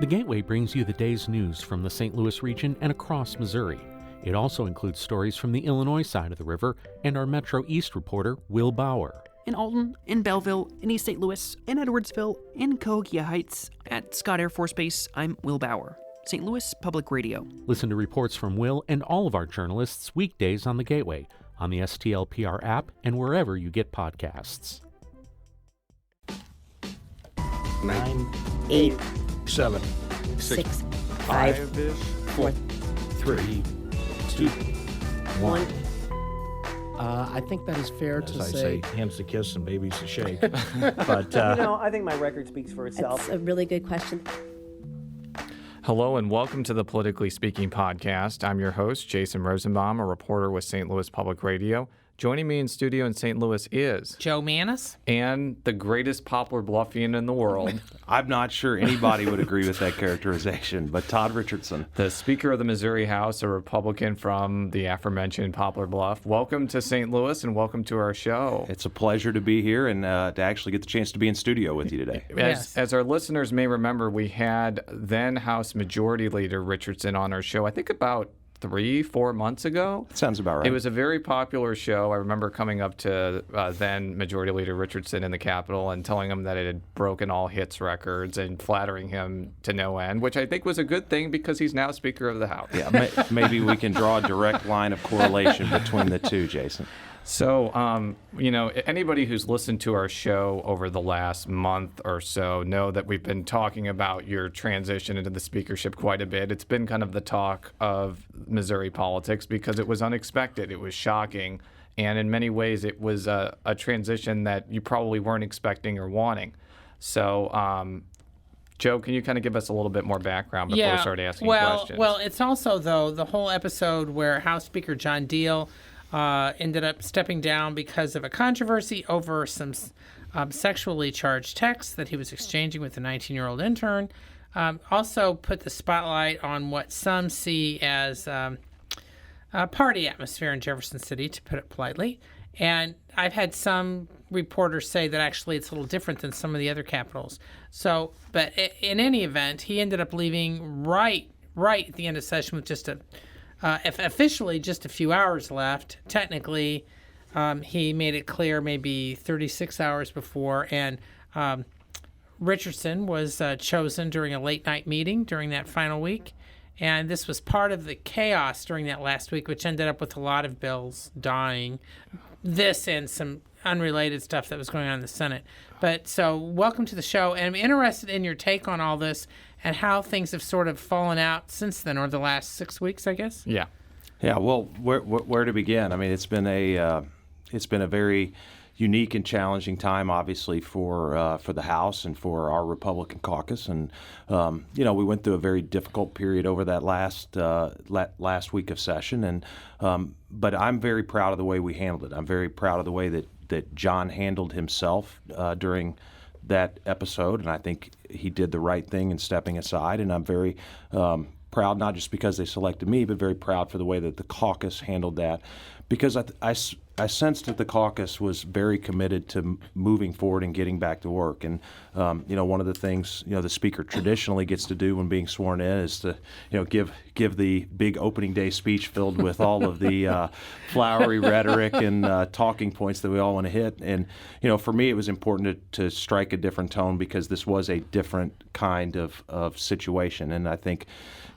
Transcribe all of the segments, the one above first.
The Gateway brings you the day's news from the St. Louis region and across Missouri. It also includes stories from the Illinois side of the river and our Metro East reporter, Will Bauer. In Alton, in Belleville, in East St. Louis, in Edwardsville, in Cahokia Heights, at Scott Air Force Base, I'm Will Bauer. St. Louis Public Radio. Listen to reports from Will and all of our journalists weekdays on The Gateway, on the STLPR app, and wherever you get podcasts. 9, 8, 7, 6, 5, 4, 3, 2, 1. I think that is fair to As I say. hands to kiss and babies to shake. But I think my record speaks for itself. That's a really good question. Hello and welcome to the Politically Speaking podcast. I'm your host, Jason Rosenbaum, a reporter with St. Louis Public Radio. Joining me in studio in St. Louis is Joe Mannies and the greatest Poplar Bluffian in the world. I'm not sure anybody would agree with that characterization, but Todd Richardson. The Speaker of the Missouri House, a Republican from the aforementioned Poplar Bluff. Welcome to St. Louis and welcome to our show. It's a pleasure to be here and to actually get the chance to be in studio with you today. As our listeners may remember, we had then House Majority Leader Richardson on our show, I think about 3-4 months ago. That sounds about right. It was a very popular show. I remember coming up to then Majority Leader Richardson in the Capitol and telling him that it had broken all hits records and flattering him to no end, which I think was a good thing because he's now Speaker of the House. Yeah, maybe we can draw a direct line of correlation between the two, Jason. So, anybody who's listened to our show over the last month or so know that we've been talking about your transition into the speakership quite a bit. It's been kind of the talk of Missouri politics because it was unexpected. It was shocking. And in many ways, it was a transition that you probably weren't expecting or wanting. So, Joe, can you kind of give us a little bit more background before we start asking questions? Well, it's also, though, the whole episode where House Speaker John Deal ended up stepping down because of a controversy over some sexually charged texts that he was exchanging with a 19-year-old intern. Also put the spotlight on what some see as a party atmosphere in Jefferson City, to put it politely. And I've had some reporters say that actually it's a little different than some of the other capitals. So, but in any event, he ended up leaving right at the end of session with just officially just a few hours left. Technically, he made it clear maybe 36 hours before, and Richardson was chosen during a late-night meeting during that final week. And this was part of the chaos during that last week, which ended up with a lot of bills dying. This and some unrelated stuff that was going on in the Senate. But so welcome to the show. And I'm interested in your take on all this and how things have sort of fallen out since then, or the last 6 weeks, I guess. Yeah. Well, where to begin? I mean, it's been a very unique and challenging time, obviously, for the House and for our Republican caucus. And we went through a very difficult period over that last week of session. And but I'm very proud of the way we handled it. I'm very proud of the way that John handled himself during that episode, and I think he did the right thing in stepping aside. And I'm very proud, not just because they selected me, but very proud for the way that the caucus handled that, because I sensed that the caucus was very committed to moving forward and getting back to work. And one of the things the Speaker traditionally gets to do when being sworn in is to give the big opening day speech filled with all of the flowery rhetoric and talking points that we all want to hit. And for me, it was important to strike a different tone because this was a different kind of situation. And I think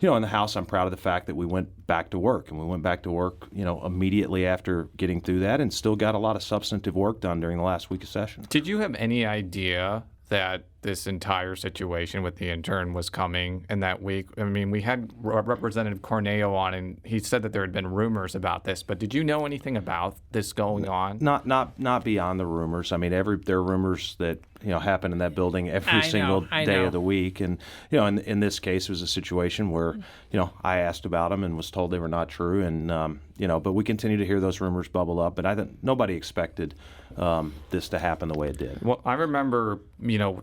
in the House, I'm proud of the fact that we went back to work, and we went back to work immediately after getting through that, and still got a lot of substantive work done during the last week of session. Did you have any idea that this entire situation with the intern was coming in that week? I mean, we had Representative Corneo on, and he said that there had been rumors about this, but did you know anything about this going on? Not beyond the rumors. I mean, there are rumors that happen in that building every single day of the week, and in this case, it was a situation where I asked about them and was told they were not true, and but we continue to hear those rumors bubble up, but I think nobody expected this to happen the way it did. Well, I remember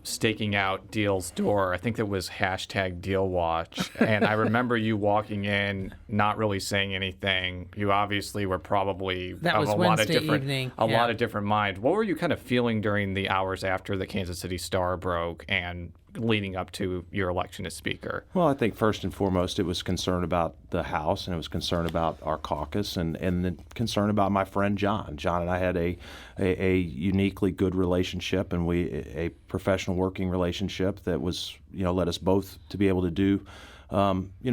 staking out Deal's door. I think that was #DealWatch, and I remember you walking in not really saying anything. You obviously were probably That was of a lot of Wednesday different, evening, a yeah. lot of different minds. What were you kind of feeling during the hours after the Kansas City Star broke and leading up to your election as Speaker? Well, I think first and foremost, it was concern about the House, and it was concern about our caucus, and then concern about my friend John. John and I had a uniquely good relationship, and a professional working relationship that was, led us both to be able to do,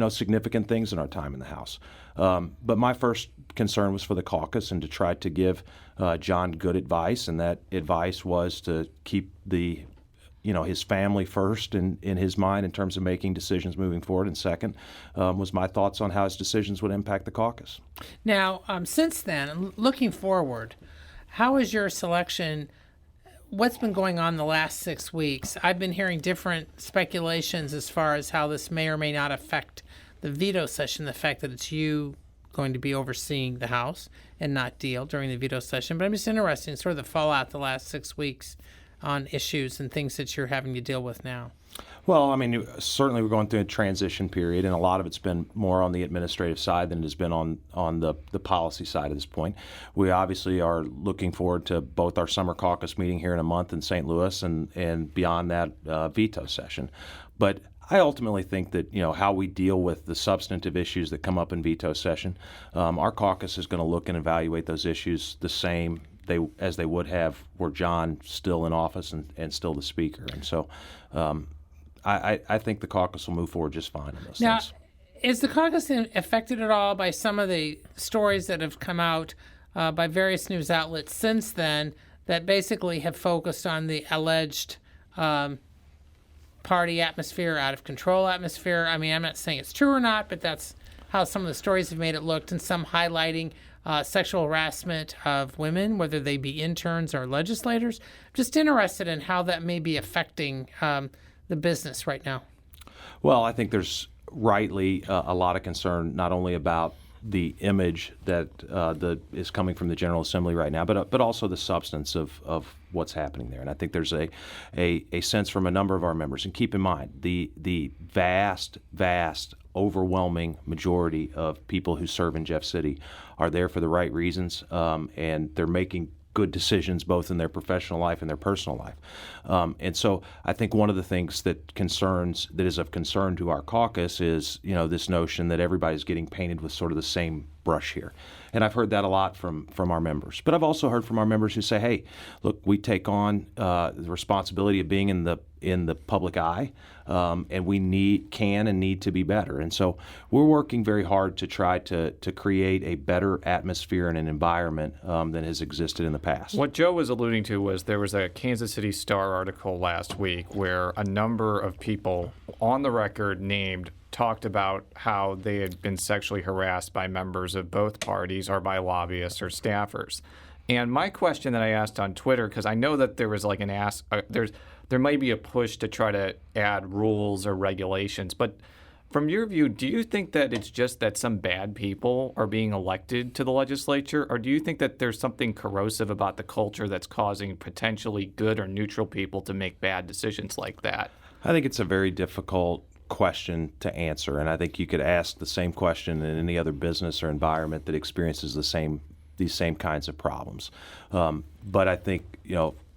significant things in our time in the House. But my first concern was for the caucus and to try to give John good advice, and that advice was to keep his family first in his mind in terms of making decisions moving forward. And second was my thoughts on how his decisions would impact the caucus. Now, since then, looking forward, how is your selection? What's been going on the last 6 weeks? I've been hearing different speculations as far as how this may or may not affect the veto session, the fact that it's you going to be overseeing the House and not Deal during the veto session. But I'm just interested in sort of the fallout the last 6 weeks on issues and things that you're having to deal with now. Well, I mean, certainly we're going through a transition period, and a lot of it's been more on the administrative side than it has been on the policy side at this point. We obviously are looking forward to both our summer caucus meeting here in a month in St. Louis and beyond that veto session. But I ultimately think that, how we deal with the substantive issues that come up in veto session, our caucus is going to look and evaluate those issues the same as they would have were John still in office and still the Speaker. And so I think the caucus will move forward just fine on those things. Is the caucus affected at all by some of the stories that have come out by various news outlets since then that basically have focused on the alleged party atmosphere, out of control atmosphere? I mean, I'm not saying it's true or not, but that's how some of the stories have made it look, and some highlighting sexual harassment of women, whether they be interns or legislators. Just interested in how that may be affecting the business right now. Well, I think there's rightly a lot of concern not only about the image that is coming from the General Assembly right now, but also the substance of what's happening there. And I think there's a sense from a number of our members. And keep in mind, the vast, overwhelming majority of people who serve in Jeff City are there for the right reasons, and they're making good decisions both in their professional life and their personal life. And so I think one of the things that is of concern to our caucus is, this notion that everybody's getting painted with sort of the same brush here. And I've heard that a lot from our members. But I've also heard from our members who say, hey, look, we take on the responsibility of being in the public eye, and we need to be better. And so we're working very hard to try to create a better atmosphere and an environment than has existed in the past. What Joe was alluding to was there was a Kansas City Star article last week where a number of people on the record named talked about how they had been sexually harassed by members of both parties or by lobbyists or staffers. And my question that I asked on Twitter, because I know that there was like there may be a push to try to add rules or regulations, but from your view, do you think that it's just that some bad people are being elected to the legislature, or do you think that there's something corrosive about the culture that's causing potentially good or neutral people to make bad decisions like that? I think it's a very difficult question to answer, and I think you could ask the same question in any other business or environment that experiences these same kinds of problems. But I think,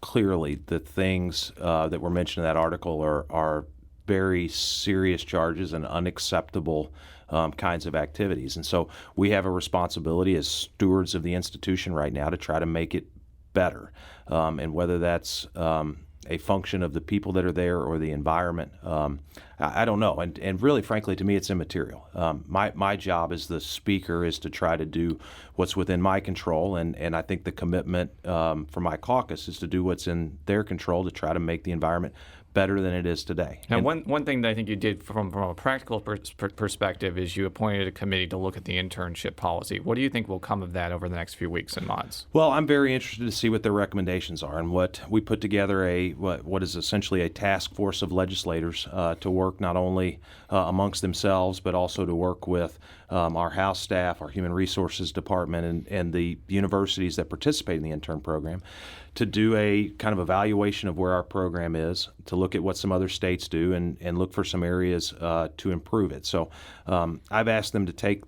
clearly the things that were mentioned in that article are very serious charges and unacceptable kinds of activities. And so we have a responsibility as stewards of the institution right now to try to make it better. And whether that's a function of the people that are there or the environment, I don't know. And really, frankly, to me, it's immaterial. My job as the Speaker is to try to do what's within my control, and I think the commitment for my caucus is to do what's in their control to try to make the environment better than it is today. Now, one thing that I think you did from a practical perspective is you appointed a committee to look at the internship policy. What do you think will come of that over the next few weeks and months? Well, I'm very interested to see what their recommendations are, and what we put together what is essentially a task force of legislators to work not only amongst themselves, but also to work with our House staff, our Human Resources Department, and the universities that participate in the intern program to do a kind of evaluation of where our program is, to look at what some other states do, and look for some areas to improve it. So I've asked them to take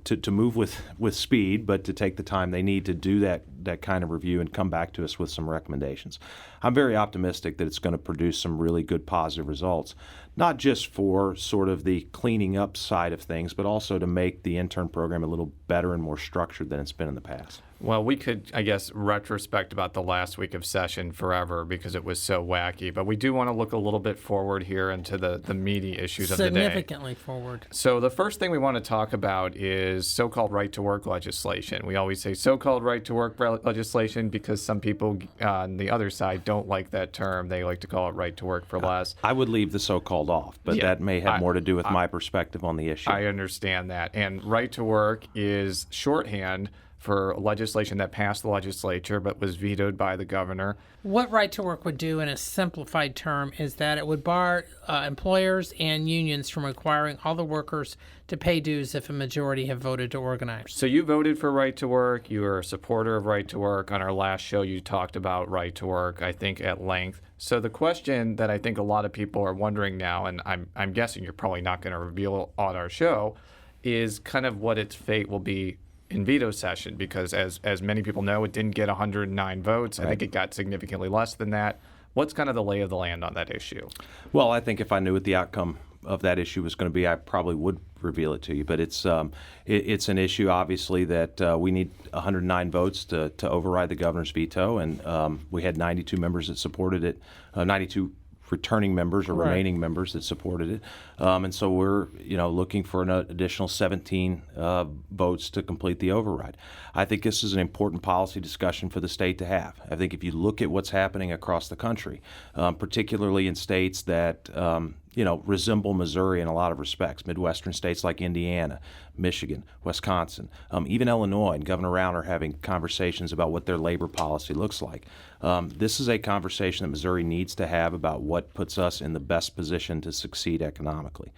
to move with speed, but to take the time they need to do that kind of review and come back to us with some recommendations. I'm very optimistic that it's going to produce some really good positive results, not just for sort of the cleaning up side of things, but also to make the intern program a little better and more structured than it's been in the past. Well, we could, I guess, retrospect about the last week of session forever because it was so wacky. But we do want to look a little bit forward here into the meaty issues of the day. Significantly forward. So the first thing we want to talk about is so-called right-to-work legislation. We always say so-called right-to-work legislation because some people on the other side don't like that term. They like to call it right-to-work for less. I would leave the so-called off, but that may have more to do with my perspective on the issue. I understand that. And right-to-work is shorthand for legislation that passed the legislature but was vetoed by the governor. What right to work would do in a simplified term is that it would bar employers and unions from requiring all the workers to pay dues if a majority have voted to organize. So you voted for right to work. You are a supporter of right to work. On our last show, you talked about right to work, I think, at length. So the question that I think a lot of people are wondering now, and I'm guessing you're probably not going to reveal on our show, is kind of what its fate will be in veto session, because as many people know, it didn't get 109 votes. Right. I think it got significantly less than that. What's kind of the lay of the land on that issue? Well, I think if I knew what the outcome of that issue was going to be, I probably would reveal it to you. But it's an issue, obviously, that we need 109 votes to override the governor's veto, and we had 92 members that supported it, 92 returning members or remaining members that supported it, and so we're looking for an additional 17 votes to complete the override. I think this is an important policy discussion for the state to have. I think if you look at what's happening across the country, particularly in states that resemble Missouri in a lot of respects, Midwestern states like Indiana, Michigan, Wisconsin, even Illinois, and Governor Round are having conversations about what their labor policy looks like. This is a conversation that Missouri needs to have about what puts us in the best position to succeed economically.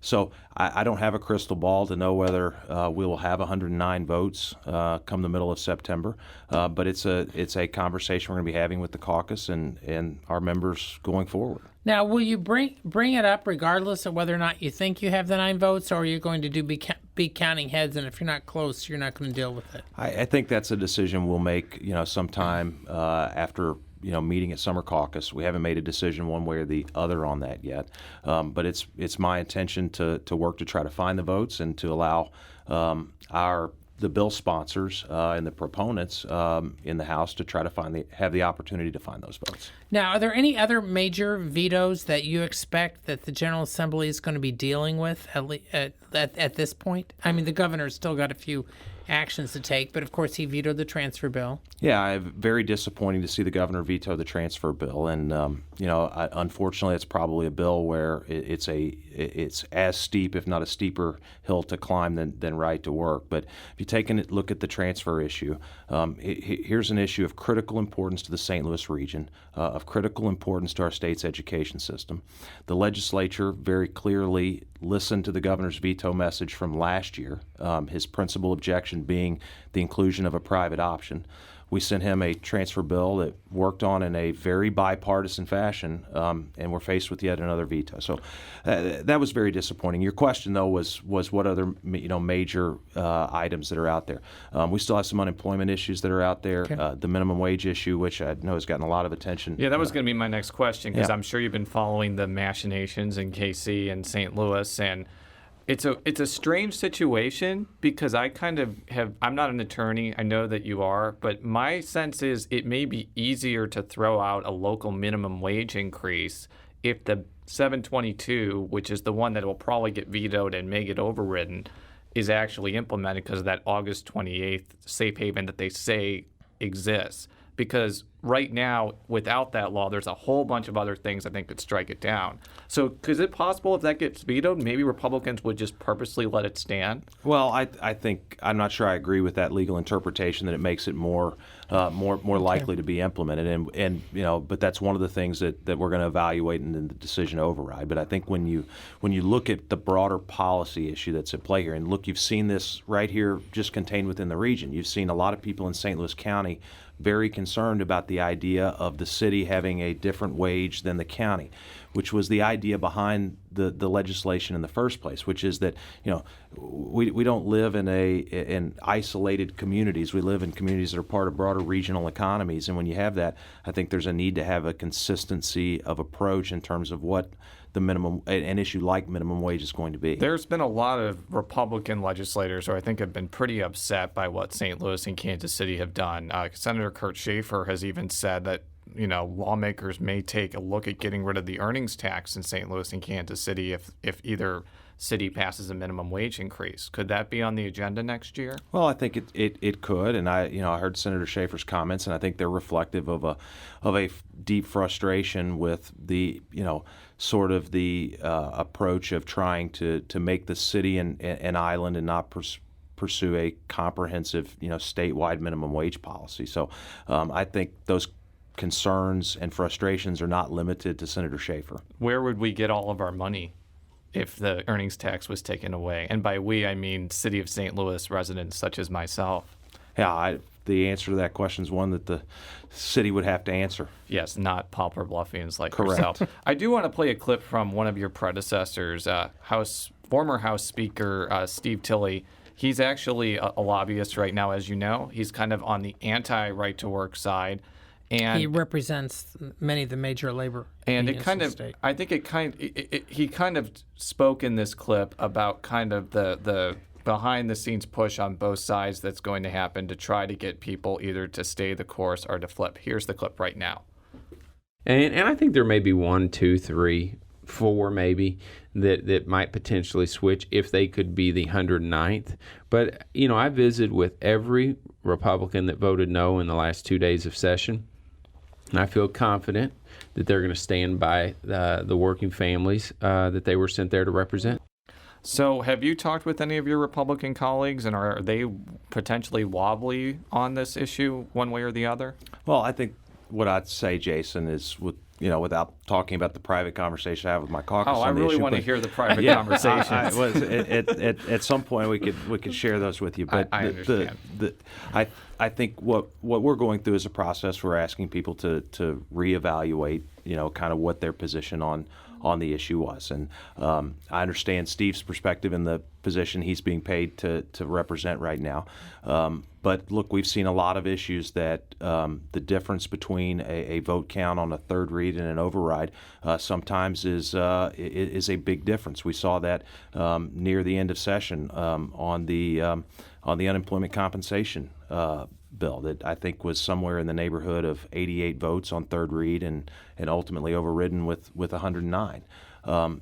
So I don't have a crystal ball to know whether we will have 109 votes come the middle of September, but it's a conversation we're going to be having with the caucus and our members going forward. Now, will you bring it up regardless of whether or not you think you have the 9 votes, or are you going to be counting heads, and if you're not close, you're not going to deal with it? I think that's a decision we'll make sometime after meeting at summer caucus. We haven't made a decision one way or the other on that yet, but it's my intention to work to try to find the votes and to allow the bill sponsors and the proponents in the House to try to have the opportunity to find those votes. Now, are there any other major vetoes that you expect that the General Assembly is going to be dealing with at this point? I mean, the governor's still got a few actions to take, but of course he vetoed the transfer bill. Yeah, very disappointing to see the governor veto the transfer bill, and unfortunately, it's probably a bill where it's as steep, if not a steeper, hill to climb than right to work. But if you take a look at the transfer issue, here's an issue of critical importance to the St. Louis region, of critical importance to our state's education system. The legislature very clearly listened to the governor's veto message from last year, his principal objection being the inclusion of a private option. We sent him a transfer bill that worked on in a very bipartisan fashion, and we're faced with yet another veto. So that was very disappointing. Your question, though, was what other major items that are out there. We still have some unemployment issues that are out there. Okay. The minimum wage issue, which I know has gotten a lot of attention. Yeah, that was going to be my next question, because I'm sure you've been following the machinations in KC and St. Louis, and it's a strange situation because I kind of I'm not an attorney. I know that you are, but my sense is it may be easier to throw out a local minimum wage increase if the 722, which is the one that will probably get vetoed and may get overridden, is actually implemented because of that August 28th safe haven that they say exists. Because right now, without that law, there's a whole bunch of other things I think could strike it down. So is it possible if that gets vetoed, maybe Republicans would just purposely let it stand? Well, I think I'm not sure I agree with that legal interpretation that it makes it more likely to be implemented, and but that's one of the things that we're going to evaluate in the decision to override. But I think when you look at the broader policy issue that's at play here, and look, you've seen this right here just contained within the region. You've seen a lot of people in St. Louis County very concerned about the idea of the city having a different wage than the county, which was the idea behind the legislation in the first place, which is that we don't live in isolated communities. We live in communities that are part of broader regional economies, and when you have that, I think there's a need to have a consistency of approach in terms of what an issue like minimum wage is going to be. There's been a lot of Republican legislators who I think have been pretty upset by what St. Louis and Kansas City have done. Senator Kurt Schaefer has even said that lawmakers may take a look at getting rid of the earnings tax in St. Louis and Kansas City if either city passes a minimum wage increase. Could that be on the agenda next year? Well, I think it could, and I heard Senator Schaefer's comments, and I think they're reflective of a deep frustration with the sort of the approach of trying to make the city an island and not pursue a comprehensive statewide minimum wage policy. So I think those concerns and frustrations are not limited to Senator Schaefer. Where would we get all of our money if the earnings tax was taken away? And by we, I mean City of St. Louis residents such as myself. Yeah, the answer to that question is one that the city would have to answer. Yes, not pauper bluffians like Correct. yourself. I do want to play a clip from one of your predecessors, former House Speaker Steve Tilley. He's actually a lobbyist right now, as you know. He's kind of on the anti-right-to-work side. And he represents many of the major labor unions in the state. I think he kind of spoke in this clip about kind of the behind-the-scenes push on both sides that's going to happen to try to get people either to stay the course or to flip. Here's the clip right now. And I think there may be 1, 2, 3, 4 maybe that might potentially switch if they could be the 109th. But, I visited with every Republican that voted no in the last 2 days of session. And I feel confident that they're going to stand by the working families that they were sent there to represent. So have you talked with any of your Republican colleagues, and are they potentially wobbly on this issue one way or the other? Well, I think what I'd say, Jason, is without talking about the private conversation I have with my caucus. Oh, I really want to hear the private conversations. At some point we could share those with you. But I understand. I think what we're going through is a process. We're asking people to reevaluate, kind of what their position on the issue was. And I understand Steve's perspective in the position he's being paid to represent right now. But look, we've seen a lot of issues that the difference between a vote count on a third read and an override sometimes is a big difference. We saw that near the end of session on the unemployment compensation bill that I think was somewhere in the neighborhood of 88 votes on third read and ultimately overridden with 109.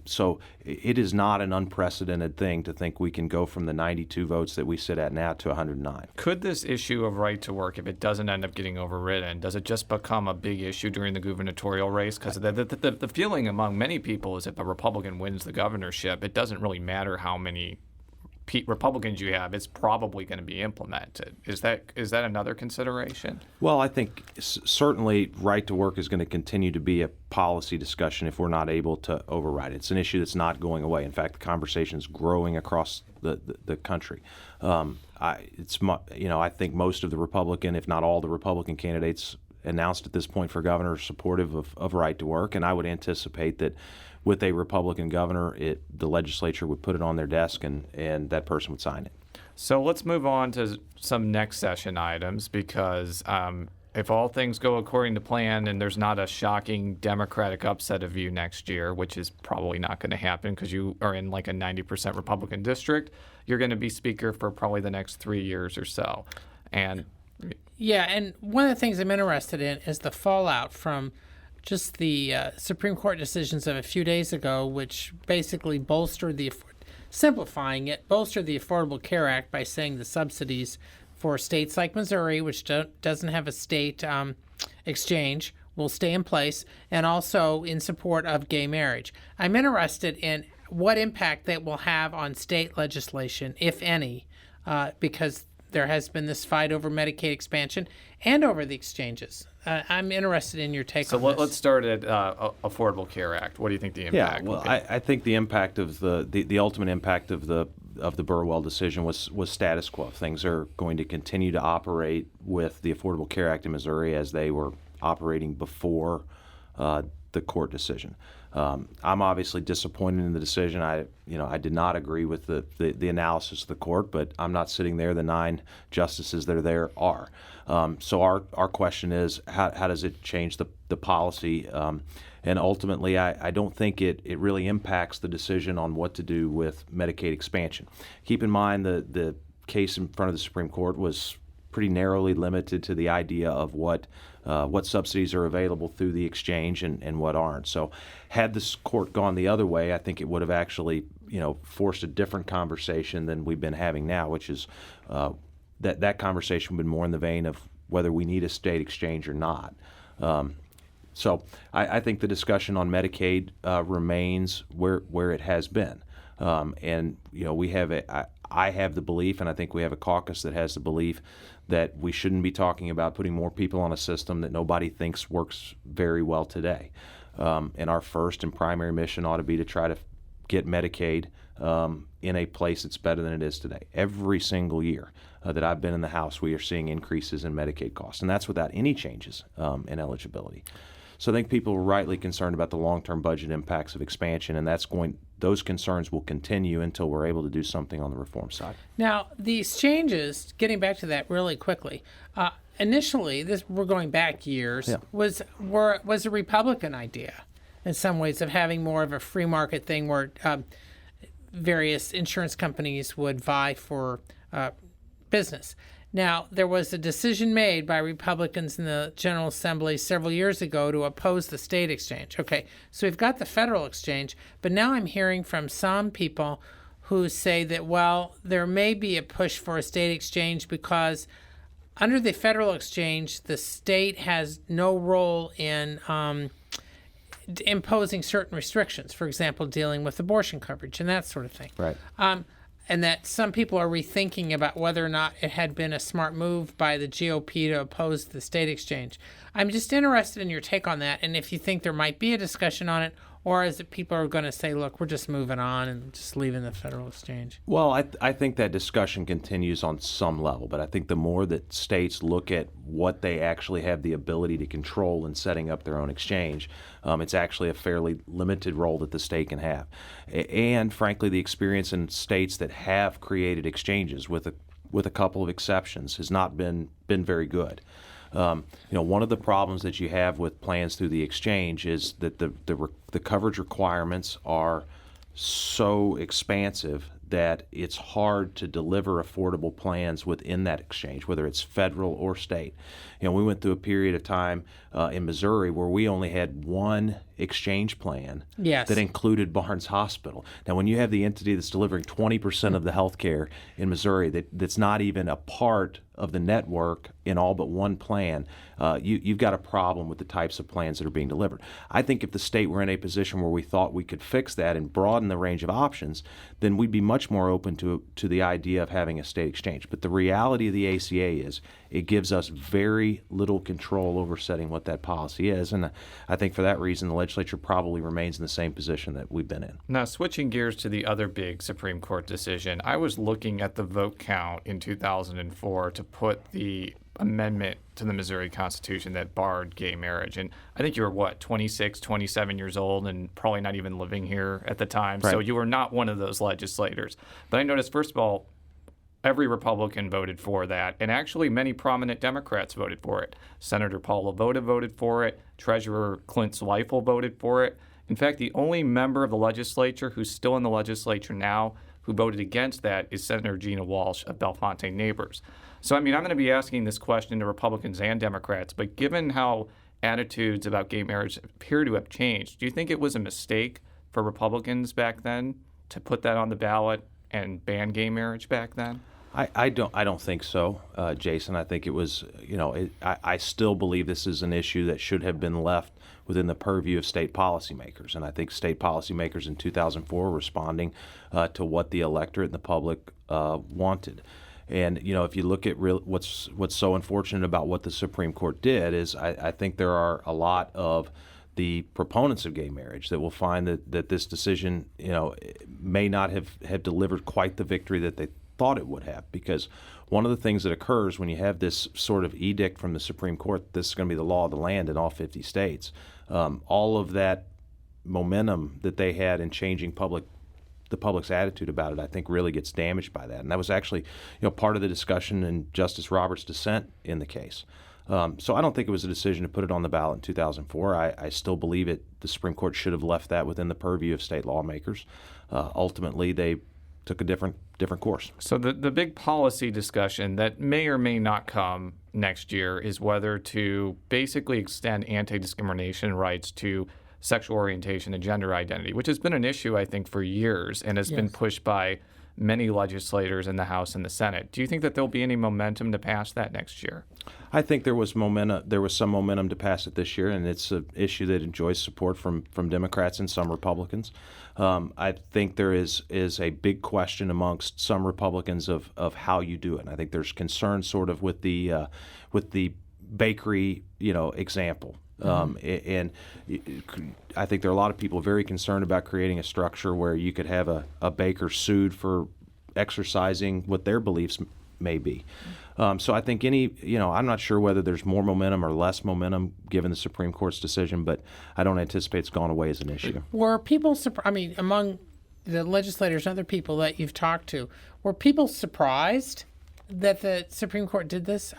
So it is not an unprecedented thing to think we can go from the 92 votes that we sit at now to 109. Could this issue of right to work, if it doesn't end up getting overridden, does it just become a big issue during the gubernatorial race? Because the feeling among many people is if a Republican wins the governorship, it doesn't really matter how many Republicans you have, it's probably going to be implemented. Is that another consideration? Well, I think certainly right to work is going to continue to be a policy discussion if we're not able to override it. It's an issue that's not going away. In fact, the conversation is growing across the country. I think most of the Republican, if not all the Republican candidates announced at this point for governor are supportive of right to work, and I would anticipate that with a Republican governor, the legislature would put it on their desk and that person would sign it. So let's move on to some next session items because if all things go according to plan and there's not a shocking Democratic upset of you next year, which is probably not going to happen because you are in like a 90% Republican district, you're going to be Speaker for probably the next 3 years or so. And one of the things I'm interested in is the fallout from just the Supreme Court decisions of a few days ago, which basically bolstered the Affordable Care Act by saying the subsidies for states like Missouri, which doesn't have a state exchange will stay in place, and also in support of gay marriage. I'm interested in what impact that will have on state legislation, if any, because there has been this fight over Medicaid expansion and over the exchanges. I'm interested in your take on this. So let's start at Affordable Care Act. What do you think the impact will be? I think the impact of the ultimate impact of the Burwell decision was status quo. Things are going to continue to operate with the Affordable Care Act in Missouri as they were operating before the court decision. I'm obviously disappointed in the decision. I did not agree with the analysis of the court, but I'm not sitting there. The 9 justices that are there are. So our question is, how does it change the policy? And ultimately, I don't think it really impacts the decision on what to do with Medicaid expansion. Keep in mind the case in front of the Supreme Court was pretty narrowly limited to the idea of what subsidies are available through the exchange and what aren't. So had this court gone the other way, I think it would have actually forced a different conversation than we've been having now, which is that conversation would be more in the vein of whether we need a state exchange or not. So I think the discussion on Medicaid remains where it has been. And we have I have the belief, and I think we have a caucus that has the belief, that we shouldn't be talking about putting more people on a system that nobody thinks works very well today. And our first and primary mission ought to be to try to get Medicaid in a place that's better than it is today. Every single year that I've been in the House, we are seeing increases in Medicaid costs, and that's without any changes in eligibility. So I think people are rightly concerned about the long-term budget impacts of expansion, and those concerns will continue until we're able to do something on the reform side. Now, the exchanges, getting back to that really quickly, initially, we're going back years, was a Republican idea in some ways of having more of a free market thing where various insurance companies would vie for business. Now, there was a decision made by Republicans in the General Assembly several years ago to oppose the state exchange. Okay, so we've got the federal exchange, but now I'm hearing from some people who say that, well, there may be a push for a state exchange because under the federal exchange, the state has no role in imposing certain restrictions, for example, dealing with abortion coverage and that sort of thing. Right. And that some people are rethinking about whether or not it had been a smart move by the GOP to oppose the state exchange. I'm just interested in your take on that, and if you think there might be a discussion on it, or is it people are going to say, look, we're just moving on and just leaving the federal exchange? Well, I think that discussion continues on some level, but I think the more that states look at what they actually have the ability to control in setting up their own exchange, it's actually a fairly limited role that the state can have. And frankly, the experience in states that have created exchanges, with a couple of exceptions, has not been very good. One of the problems that you have with plans through the exchange is that the coverage requirements are so expansive that it's hard to deliver affordable plans within that exchange, whether it's federal or state. We went through a period of time in Missouri where we only had one exchange plan that included Barnes Hospital. Now, when you have the entity that's delivering 20% of the health care in Missouri that's not even a part of the network in all but one plan, you've got a problem with the types of plans that are being delivered. I think if the state were in a position where we thought we could fix that and broaden the range of options, then we'd be much more open to the idea of having a state exchange. But the reality of the ACA is it gives us very little control over setting what that policy is, and I think for that reason the legislature probably remains in the same position that we've been in. Now, switching gears to the other big Supreme Court decision, I was looking at the vote count in 2004 to put the amendment to the Missouri Constitution that barred gay marriage. And I think you were, 26, 27 years old and probably not even living here at the time. Right. So you were not one of those legislators. But I noticed, first of all, every Republican voted for that, and actually many prominent Democrats voted for it. Senator Paul LaVota voted for it. Treasurer Clint Zweifel voted for it. In fact, the only member of the legislature who's still in the legislature now who voted against that is Senator Gina Walsh of Bellefontaine Neighbors. So, I'm going to be asking this question to Republicans and Democrats, but given how attitudes about gay marriage appear to have changed, do you think it was a mistake for Republicans back then to put that on the ballot and ban gay marriage back then? I don't think so, Jason. I think it was, I still believe this is an issue that should have been left within the purview of state policymakers. And I think state policymakers in 2004 were responding to what the electorate and the public wanted. And, if you look at what's so unfortunate about what the Supreme Court did is I think there are a lot of the proponents of gay marriage that will find that this decision, may not have delivered quite the victory that they thought it would have, because one of the things that occurs when you have this sort of edict from the Supreme Court, this is going to be the law of the land in all 50 states, all of that momentum that they had in changing the public's attitude about it, I think really gets damaged by that. And that was actually, part of the discussion in Justice Roberts' dissent in the case. So I don't think it was a decision to put it on the ballot in 2004. I still believe the Supreme Court should have left that within the purview of state lawmakers. Ultimately, they took a different course. So the big policy discussion that may or may not come next year is whether to basically extend anti-discrimination rights to sexual orientation and gender identity, which has been an issue, I think, for years and has been pushed by many legislators in the House and the Senate. Do you think that there'll be any momentum to pass that next year? I think there was momentum. There was some momentum to pass it this year, and it's an issue that enjoys support from Democrats and some Republicans. I think there is a big question amongst some Republicans of how you do it. And I think there's concern sort of with the bakery, example. And I think there are a lot of people very concerned about creating a structure where you could have a baker sued for exercising what their beliefs may be. So I think I'm not sure whether there's more momentum or less momentum given the Supreme Court's decision, but I don't anticipate it's gone away as an issue. Were people, among the legislators and other people that you've talked to, were people surprised that the Supreme Court did this?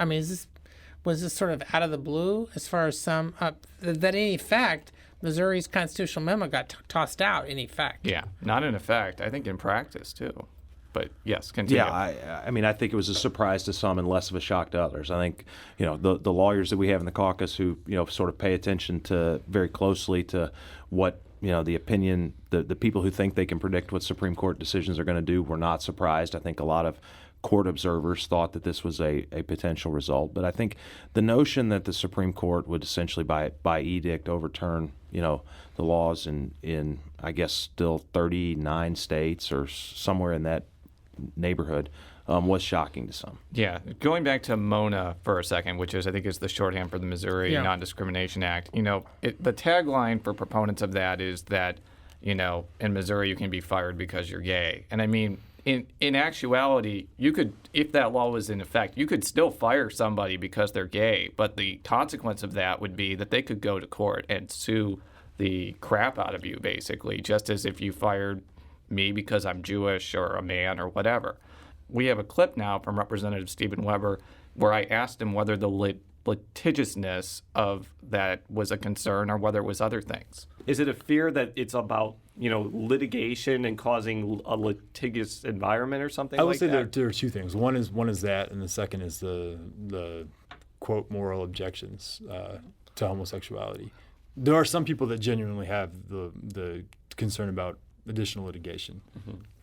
Was this sort of out of the blue as far as some, that in effect, Missouri's constitutional amendment got tossed out in effect? Yeah, not in effect. I think in practice, too. But yes, continue. Yeah, I think it was a surprise to some and less of a shock to others. I think, the lawyers that we have in the caucus who, sort of pay attention to very closely to what, the opinion, the people who think they can predict what Supreme Court decisions are going to do were not surprised. I think a lot of court observers thought that this was a potential result. But I think the notion that the Supreme Court would essentially by edict overturn, the laws in I guess still 39 states or somewhere in that neighborhood was shocking to some. Yeah, going back to MONA for a second, which I think is the shorthand for the Missouri Non-Discrimination Act. The tagline for proponents of that is that, in Missouri you can be fired because you're gay. And in actuality, you could, if that law was in effect, you could still fire somebody because they're gay, but the consequence of that would be that they could go to court and sue the crap out of you, basically, just as if you fired me because I'm Jewish or a man or whatever. We have a clip now from Representative Stephen Weber where I asked him whether the litigiousness of that was a concern or whether it was other things. Is it a fear that it's about, litigation and causing a litigious environment or something? I would say there are two things. One is that, and the second is the quote moral objections to homosexuality. There are some people that genuinely have the concern about additional litigation,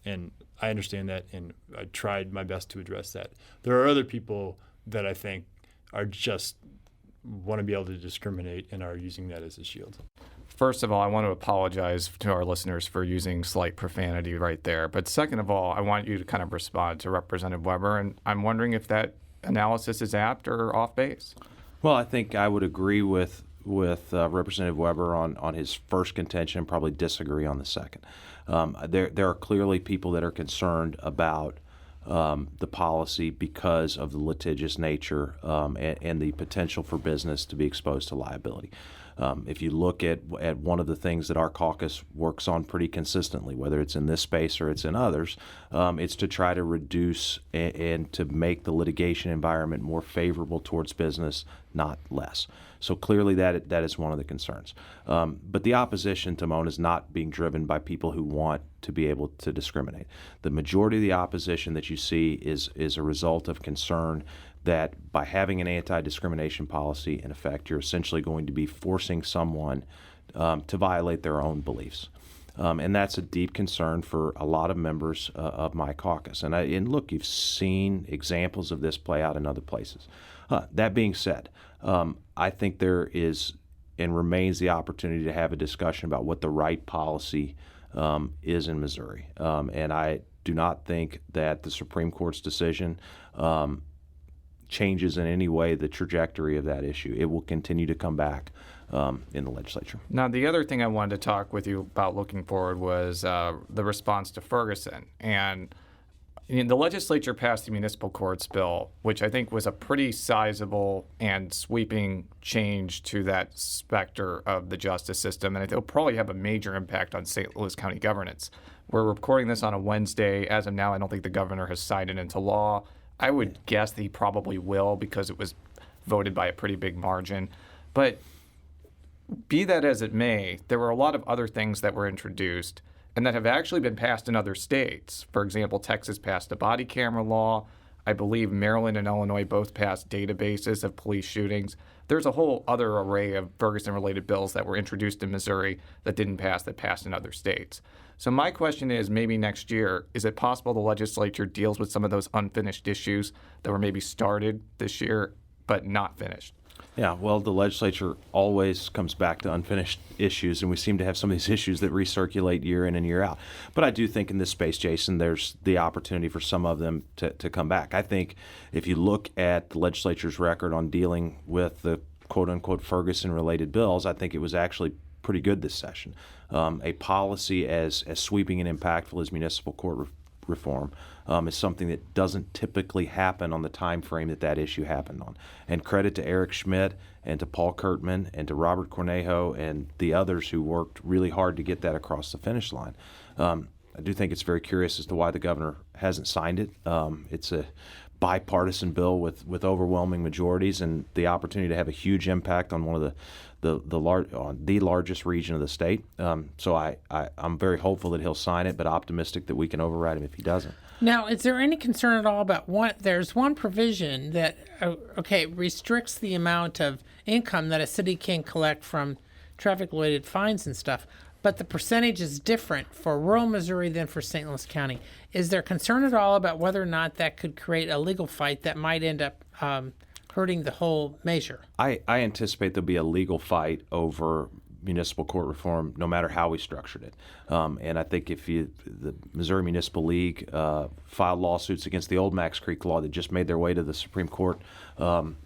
and I understand that, and I tried my best to address that. There are other people that I think are just want to be able to discriminate and are using that as a shield. First of all, I want to apologize to our listeners for using slight profanity right there. But second of all, I want you to kind of respond to Representative Weber, and I'm wondering if that analysis is apt or off base. Well, I think I would agree with Representative Weber on his first contention and probably disagree on the second. There are clearly people that are concerned about the policy because of the litigious nature and the potential for business to be exposed to liability. If you look at one of the things that our caucus works on pretty consistently, whether it's in this space or it's in others, it's to try to reduce and to make the litigation environment more favorable towards business, not less. So clearly that is one of the concerns. But the opposition to MONA is not being driven by people who want to be able to discriminate. The majority of the opposition that you see is a result of concern that by having an anti-discrimination policy in effect, you're essentially going to be forcing someone to violate their own beliefs. And that's a deep concern for a lot of members of my caucus. And look, you've seen examples of this play out in other places. That being said, I think there is and remains the opportunity to have a discussion about what the right policy is in Missouri. And I do not think that the Supreme Court's decision changes in any way the trajectory of that issue. It will continue to come back in the legislature. Now, the other thing I wanted to talk with you about looking forward was the response to Ferguson. And the legislature passed the municipal courts bill, which I think was a pretty sizable and sweeping change to that specter of the justice system. And it'll probably have a major impact on St. Louis County governance. We're recording this on a Wednesday. As of now, I don't think the governor has signed it into law. I would guess that he probably will because it was voted by a pretty big margin. But be that as it may, there were a lot of other things that were introduced and that have actually been passed in other states. For example, Texas passed a body camera law. I believe Maryland and Illinois both passed databases of police shootings. There's a whole other array of Ferguson-related bills that were introduced in Missouri that didn't pass, that passed in other states. So my question is, maybe next year, is it possible the legislature deals with some of those unfinished issues that were maybe started this year but not finished? Yeah, well, the legislature always comes back to unfinished issues, and we seem to have some of these issues that recirculate year in and year out. But I do think in this space, Jason, there's the opportunity for some of them to come back. I think if you look at the legislature's record on dealing with the quote-unquote Ferguson-related bills, I think it was actually pretty good this session. A policy as sweeping and impactful as municipal court reform is something that doesn't typically happen on the time frame that issue happened on. And credit to Eric Schmidt and to Paul Kurtman and to Robert Cornejo and the others who worked really hard to get that across the finish line. I do think it's very curious as to why the governor hasn't signed it. It's a bipartisan bill with overwhelming majorities and the opportunity to have a huge impact on one of the largest region of the state. So I'm very hopeful that he'll sign it, but optimistic that we can override him if he doesn't. Now, is there any concern at all about there's one provision that, restricts the amount of income that a city can collect from traffic-related fines and stuff, but the percentage is different for rural Missouri than for St. Louis County. Is there concern at all about whether or not that could create a legal fight that might end up hurting the whole measure? I anticipate there'll be a legal fight over municipal court reform no matter how we structured it. And I think if the Missouri Municipal League filed lawsuits against the old Max Creek law that just made their way to the Supreme Court in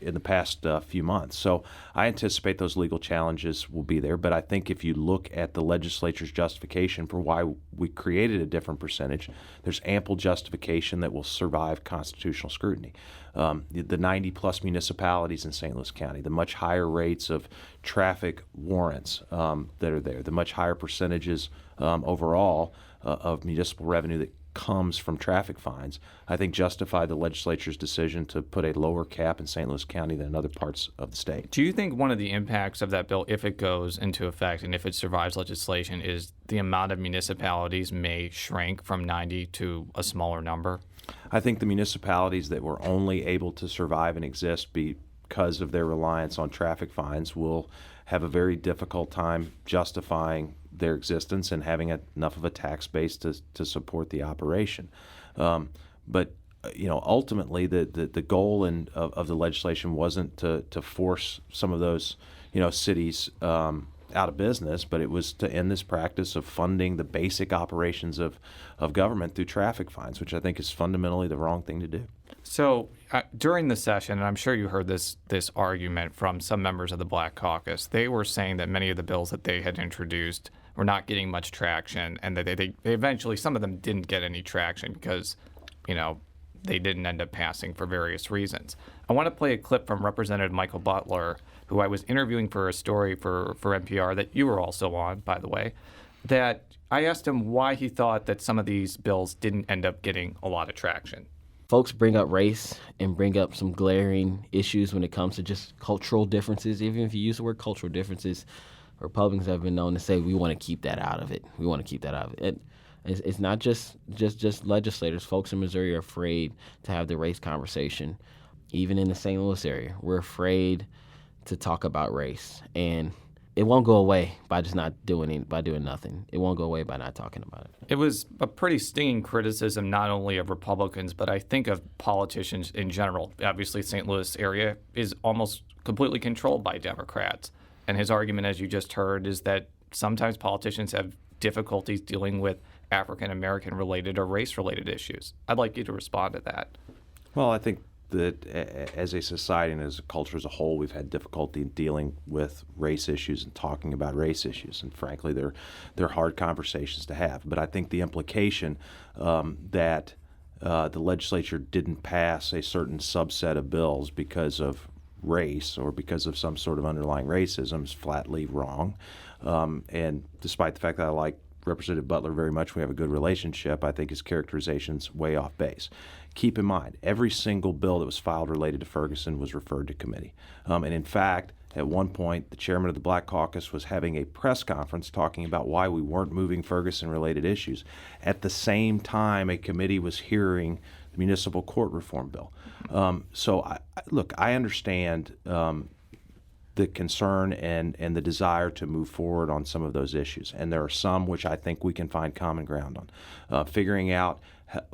the past few months. So I anticipate those legal challenges will be there. But I think if you look at the legislature's justification for why we created a different percentage, there's ample justification that will survive constitutional scrutiny. The 90-plus municipalities in St. Louis County, the much higher rates of traffic warrants that are there, the much higher percentages overall of municipal revenue that comes from traffic fines, I think justify the legislature's decision to put a lower cap in St. Louis County than in other parts of the state. Do you think one of the impacts of that bill, if it goes into effect and if it survives legislation, is the amount of municipalities may shrink from 90 to a smaller number? I think the municipalities that were only able to survive and exist because of their reliance on traffic fines will have a very difficult time justifying their existence and having enough of a tax base to support the operation. But ultimately, the goal of the legislation wasn't to force some of those cities out of business, but it was to end this practice of funding the basic operations of government through traffic fines, which I think is fundamentally the wrong thing to do. So during the session, and I'm sure you heard this argument from some members of the Black Caucus, they were saying that many of the bills that they had introduced were not getting much traction, and that they eventually, some of them didn't get any traction because, they didn't end up passing for various reasons. I want to play a clip from Representative Michael Butler, who I was interviewing for a story for NPR that you were also on, by the way, that I asked him why he thought that some of these bills didn't end up getting a lot of traction. Folks bring up race and bring up some glaring issues when it comes to just cultural differences. Even if you use the word cultural differences, Republicans have been known to say we want to keep that out of it. We want to keep that out of it. It's not just legislators. Folks in Missouri are afraid to have the race conversation. Even in the St. Louis area, we're afraid to talk about race. And it won't go away by just not doing nothing. It won't go away by not talking about it. It was a pretty stinging criticism, not only of Republicans, but I think of politicians in general. Obviously, St. Louis area is almost completely controlled by Democrats. And his argument, as you just heard, is that sometimes politicians have difficulties dealing with African-American related or race-related issues. I'd like you to respond to that. Well, I think that as a society and as a culture as a whole, we've had difficulty dealing with race issues and talking about race issues. And frankly, they're hard conversations to have. But I think the implication that the legislature didn't pass a certain subset of bills because of race or because of some sort of underlying racism is flatly wrong. And despite the fact that I like Representative Butler very much, we have a good relationship, I think his characterization's way off base. Keep in mind, every single bill that was filed related to Ferguson was referred to committee. And in fact, at one point, the chairman of the Black Caucus was having a press conference talking about why we weren't moving Ferguson-related issues. At the same time, a committee was hearing the municipal court reform bill. So, I understand the concern and the desire to move forward on some of those issues. And there are some which I think we can find common ground on. Figuring out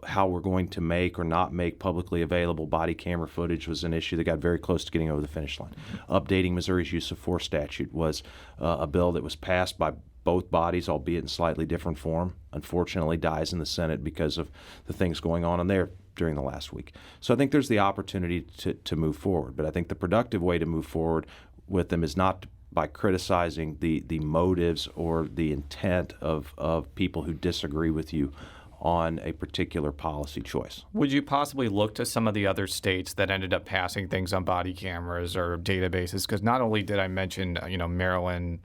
how we're going to make or not make publicly available body camera footage was an issue that got very close to getting over the finish line. Updating Missouri's use of force statute was a bill that was passed by both bodies, albeit in slightly different form. Unfortunately, dies in the Senate because of the things going on in there during the last week. So I think there's the opportunity to move forward. But I think the productive way to move forward with them is not by criticizing the motives or the intent of people who disagree with you on a particular policy choice. Would you possibly look to some of the other states that ended up passing things on body cameras or databases? Because not only did I mention, Maryland,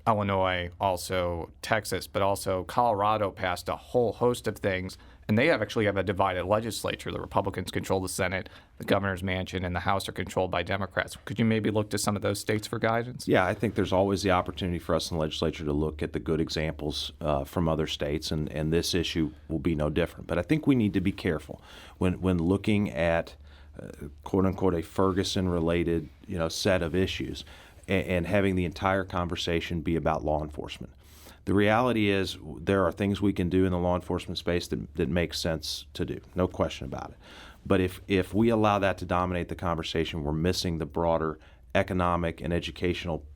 Illinois, also Texas, but also Colorado passed a whole host of things. And they actually have a divided legislature. The Republicans control the Senate, the governor's mansion, and the House are controlled by Democrats. Could you maybe look to some of those states for guidance? Yeah, I think there's always the opportunity for us in the legislature to look at the good examples from other states, and this issue will be no different. But I think we need to be careful when looking at, quote unquote, a Ferguson-related set of issues and having the entire conversation be about law enforcement. The reality is there are things we can do in the law enforcement space that make sense to do, no question about it. But if we allow that to dominate the conversation, we're missing the broader economic and educational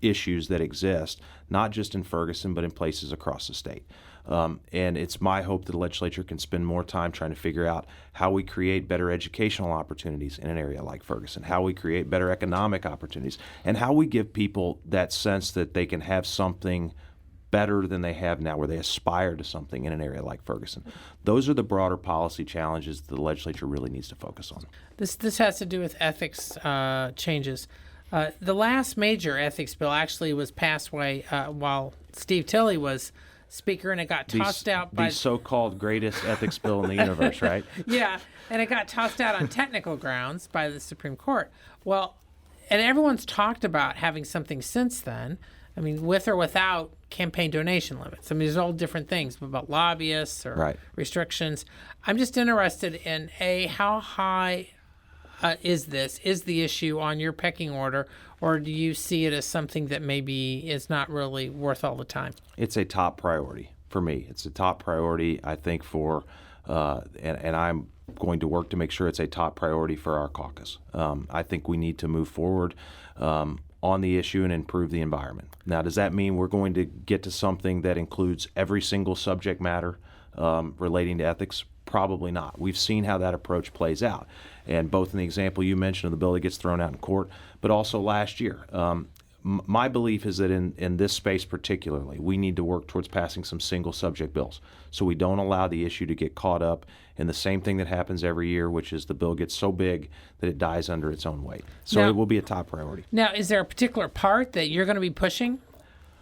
issues that exist, not just in Ferguson, but in places across the state. And it's my hope that the legislature can spend more time trying to figure out how we create better educational opportunities in an area like Ferguson, how we create better economic opportunities, and how we give people that sense that they can have something better than they have now, where they aspire to something in an area like Ferguson. Those are the broader policy challenges that the legislature really needs to focus on. This has to do with ethics changes. The last major ethics bill actually was passed while Steve Tilley was Speaker, and it got tossed out by the so-called greatest ethics bill in the universe, right? Yeah, and it got tossed out on technical grounds by the Supreme Court. Well, and everyone's talked about having something since then. I mean, with or without campaign donation limits. I mean, there's all different things about lobbyists or restrictions. I'm just interested in, how high is the issue on your pecking order, or do you see it as something that maybe is not really worth all the time? It's a top priority for me. It's a top priority, I think, for, and I'm going to work to make sure it's a top priority for our caucus. I think we need to move forward on the issue and improve the environment. Now, does that mean we're going to get to something that includes every single subject matter relating to ethics? Probably not. We've seen how that approach plays out, and both in the example you mentioned of the bill that gets thrown out in court, but also last year. My belief is that in this space particularly, we need to work towards passing some single subject bills so we don't allow the issue to get caught up in the same thing that happens every year, which is the bill gets so big that it dies under its own weight. So now, it will be a top priority. Now, is there a particular part that you're going to be pushing?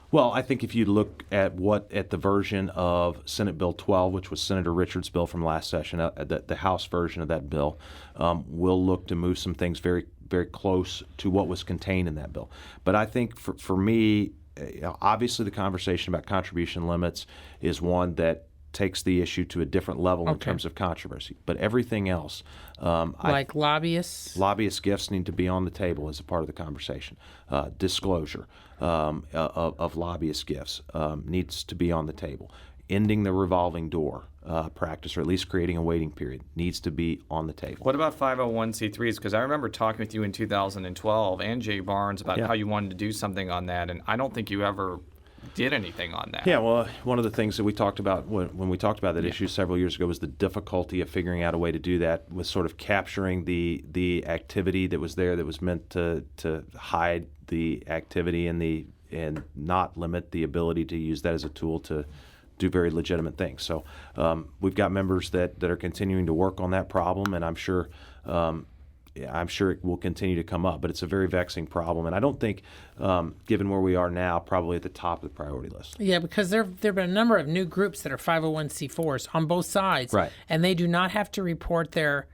Well, I think if you look at the version of Senate Bill 12, which was Senator Richards' bill from last session, the House version of that bill, we'll look to move some things very, very close to what was contained in that bill. But I think for me, obviously the conversation about contribution limits is one that takes the issue to a different level in terms of controversy. But everything else, like lobbyists, lobbyist gifts need to be on the table as a part of the conversation. Disclosure of lobbyist gifts needs to be on the table. Ending the revolving door practice, or at least creating a waiting period, needs to be on the table. What about 501c3s? Because I remember talking with you in 2012 and Jay Barnes about how you wanted to do something on that, and I don't think you ever did anything on that. Yeah, well, one of the things that we talked about when we talked about that issue several years ago was the difficulty of figuring out a way to do that, was sort of capturing the activity that was there that was meant to hide the activity and not limit the ability to use that as a tool to do very legitimate things. So we've got members that are continuing to work on that problem, and I'm sure it will continue to come up. But it's a very vexing problem, and I don't think, given where we are now, probably at the top of the priority list. Yeah, because there have been a number of new groups that are 501c4s on both sides, right? And they do not have to report their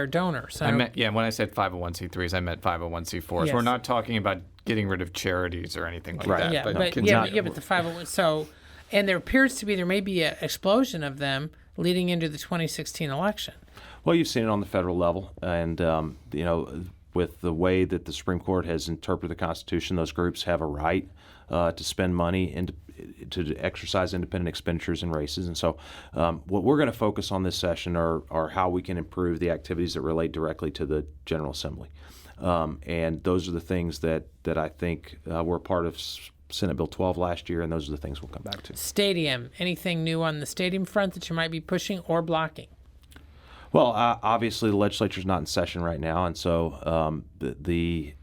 donors. When I said 501c3s, I meant 501c4s. Yes. We're not talking about getting rid of charities or anything like that. Yeah, but the 501. So, and there may be an explosion of them leading into the 2016 election. Well, you've seen it on the federal level, and with the way that the Supreme Court has interpreted the Constitution, those groups have a right to spend money and to exercise independent expenditures in races. And so what we're going to focus on this session are how we can improve the activities that relate directly to the General Assembly. And those are the things that I think were part of Senate Bill 12 last year, and those are the things we'll come back to. Stadium. Anything new on the stadium front that you might be pushing or blocking? Well, obviously the legislature's not in session right now, and so the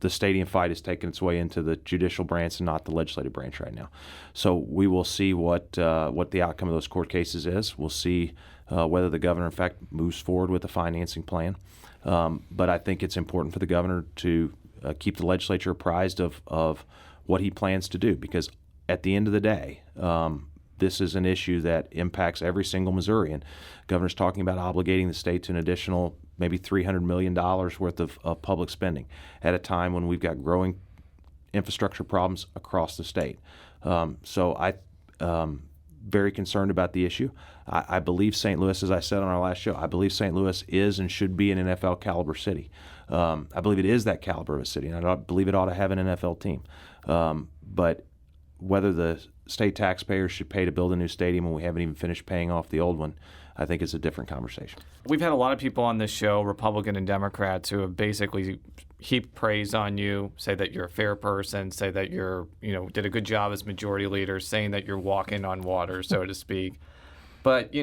stadium fight has taken its way into the judicial branch and not the legislative branch right now. So we will see what the outcome of those court cases is. We'll see whether the governor, in fact, moves forward with a financing plan. But I think it's important for the governor to keep the legislature apprised of what he plans to do, because at the end of the day, this is an issue that impacts every single Missourian. Governor's talking about obligating the state to an additional maybe $300 million worth of public spending at a time when we've got growing infrastructure problems across the state. So I'm very concerned about the issue. I believe St. Louis, as I said on our last show, I believe St. Louis is and should be an NFL caliber city. I believe it is that caliber of a city, and I believe it ought to have an NFL team. But whether the state taxpayers should pay to build a new stadium when we haven't even finished paying off the old one, I think is a different conversation. We've had a lot of people on this show, Republican and Democrats, who have basically heaped praise on you, say that you're a fair person, say that you're, did a good job as majority leader, saying that you're walking on water, so to speak. But,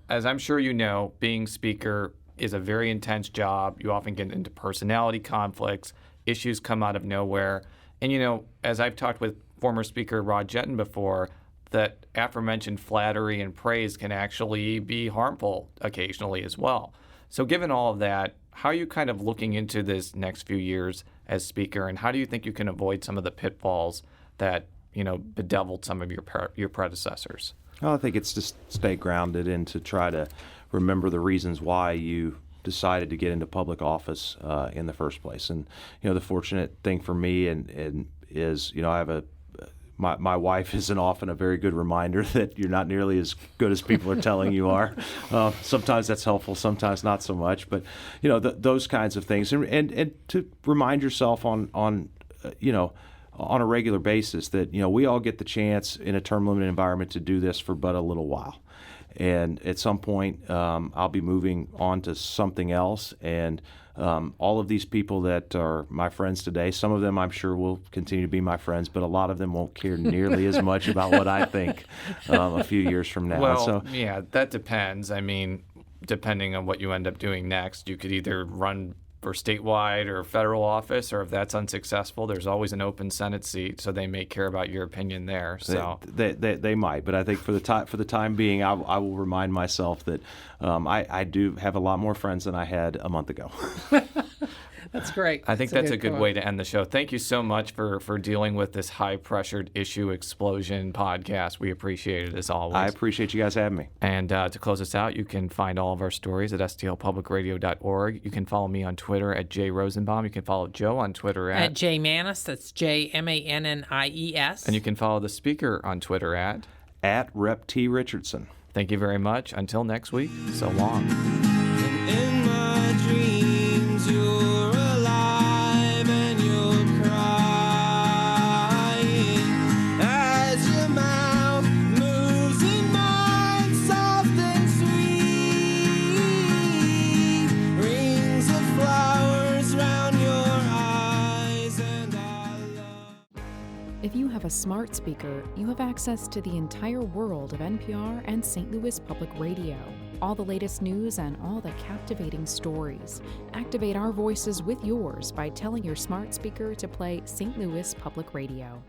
as I'm sure you know, being speaker is a very intense job. You often get into personality conflicts. Issues come out of nowhere. And, as I've talked with former Speaker Rod Jetton before, that aforementioned flattery and praise can actually be harmful occasionally as well. So given all of that, how are you kind of looking into this next few years as Speaker, and how do you think you can avoid some of the pitfalls that, bedeviled some of your predecessors? Well, I think it's to stay grounded and to try to remember the reasons why you decided to get into public office in the first place. And, the fortunate thing for me is, I have my wife isn't often a very good reminder that you're not nearly as good as people are telling you are. Sometimes that's helpful, sometimes not so much. But, those kinds of things. And to remind yourself on a regular basis that, we all get the chance in a term-limited environment to do this for but a little while. And at some point, I'll be moving on to something else. And all of these people that are my friends today, some of them I'm sure will continue to be my friends, but a lot of them won't care nearly as much about what I think a few years from now. Well, yeah, that depends. I mean, depending on what you end up doing next, you could either run for statewide or federal office, or if that's unsuccessful, there's always an open Senate seat, so they may care about your opinion there. So they might, but I think for the time being, I will remind myself that I do have a lot more friends than I had a month ago. That's great. I think that's a good way to end the show. Thank you so much for dealing with this high-pressured issue explosion podcast. We appreciate it, as always. I appreciate you guys having me. And to close us out, you can find all of our stories at stlpublicradio.org. You can follow me on Twitter at @Rosenbaum. You can follow Joe on Twitter at @JMannies. That's JMannies. And you can follow the speaker on Twitter at at Rep T. Richardson. Thank you very much. Until next week, so long. In my dreams, you're alive and you're crying as your mouth moves in mine, soft and sweet. Rings of flowers round your eyes, and I love. If you have a smart speaker, you have access to the entire world of NPR and St. Louis Public Radio. All the latest news and all the captivating stories. Activate our voices with yours by telling your smart speaker to play St. Louis Public Radio.